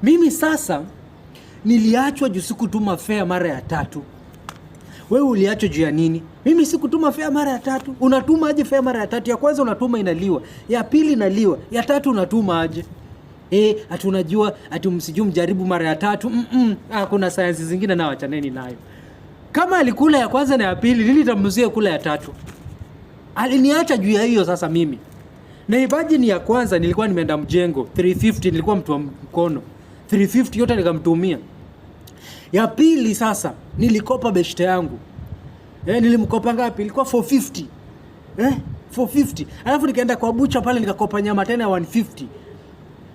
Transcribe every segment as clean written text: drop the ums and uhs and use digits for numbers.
Mimi sasa niliachwa juu sikutuma fare mara ya 3. Wewe uliachwa juu ya nini? Mimi sikutuma fare mara ya 3. Unatuma aje fare mara ya 3? Ya kwanza unatuma inaliwa, ya pili inaliwa, ya tatu unatuma aje? Ati unajua ati msijui mjaribu mara ya 3. Kuna science zingine na wachaneni nayo. Kama alikula ya kwanza na ya pili, nilitamzuia kula ya 3. Aliniacha juu ya hiyo sasa mimi. Na ibaji ni ya kwanza nilikuwa nimeenda mjengo 350, nilikuwa mtu wa mkono 350 yote nikamtumia. Ya pili sasa nilikopa beshte yangu. Nilimkopa ngapi? Ilikuwa 450. 450. Alafu nikaenda kwa bucha pale nikakopa nyama tena 150.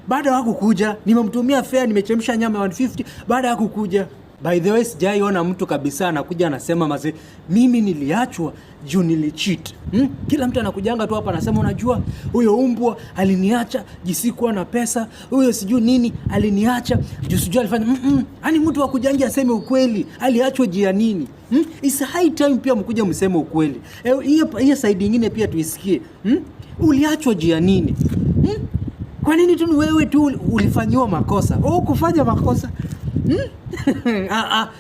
Baada ya kukuja nimemtumia fare, nimechemsha nyama 150. Baada ya kukuja, by the way, sijaiona mtu kabisa anakuja anasema mazee mimi niliachwa juu nilicheat. Kila mtu anakujanga tu hapa anasema unajua huyo umbwa aliniacha jisikuwa na pesa, huyo sijui nini aliniacha juu sijui alifanya. Yaani mtu akujanga aseme ukweli, aliachwa juu ya nini? It's high time pia mkuja mseme ukweli. Hiyo side nyingine pia tuisikie. Uliachwa juu ya nini? Kwa nini tu wewe tu ulifanyiwa makosa? Kufanya makosa.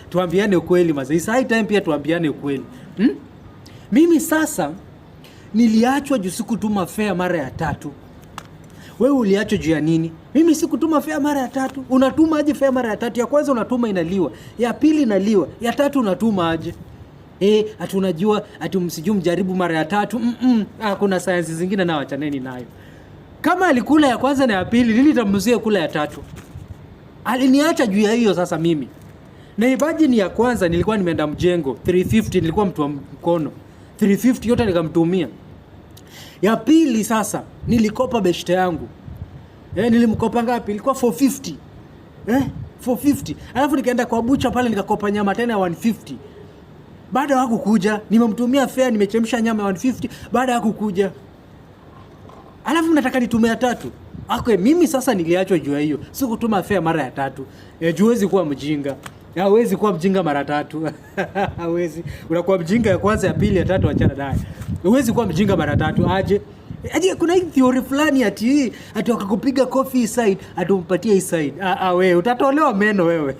Tuambiane ukweli mazee. It's high time pia tuambiane ukweli. Mimi sasa niliachwa juu sikutuma fare mara ya 3. Wewe uliachwa juu ya nini? Mimi sikutuma fare mara ya 3. Unatuma aje fare mara ya 3? Ya kwanza unatuma inaliwa, ya pili inaliwa, ya tatu unatuma aje? Ati unajua ati msijui mjaribu mara ya 3. Kuna science zingine na wachaneni nayo. Kama alikula ya kwanza na ya pili, nilitamzuia kula ya 3. Aliniacha juu ya hiyo sasa mimi. Na ibaji ni ya kwanza nilikuwa nimeenda mjengo 350, nilikuwa mtu wa mkono 350 yote nikamtumia. Ya pili sasa nilikopa beshte yangu. Nilimkopa ngapi? Ilikuwa 450. 450. Alafu nikaenda kwa bucha pale nikakopa nyama tena 150. Baada ya kukuja nimemtumia fare, nimechemsha nyama 150. Baada ya kukuja, alafu nataka nitumie ya 3. Mimi sasa niliachwa juu ya hiyo. Sikutuma fare mara ya 3. Huwezi kuwa mjinga. Hawezi kuwa mjinga mara 3. Hawezi. Unakuwa mjinga ya kwanza, ya pili, ya tatu achana naye. Huwezi kuwa mjinga mara 3. Aje kuna hii theory fulani ati wakakupiga coffee side, atumpatie hii side. Wewe utatolewa meno wewe.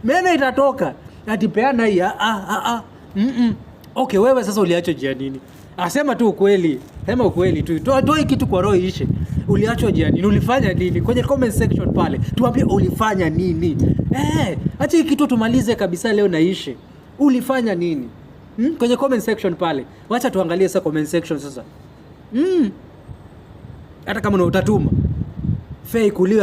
Meno itatoka. Ati peana hii. Okay, wewe sasa uliachwa juu ya nini? Sema tu ukweli. Sema ukweli tu. Toa kitu kwa roho ishe. Uliachwa juu ya nini? Ulifanya nini? Kwenye comment section pale. Tuambie ulifanya nini? Acha hii kitu tumalize kabisa leo na ishe. Ulifanya nini? Kwenye comment section pale. Wacha tuangalie sasa comment section sasa. Hata kama utatuma fake kuliwa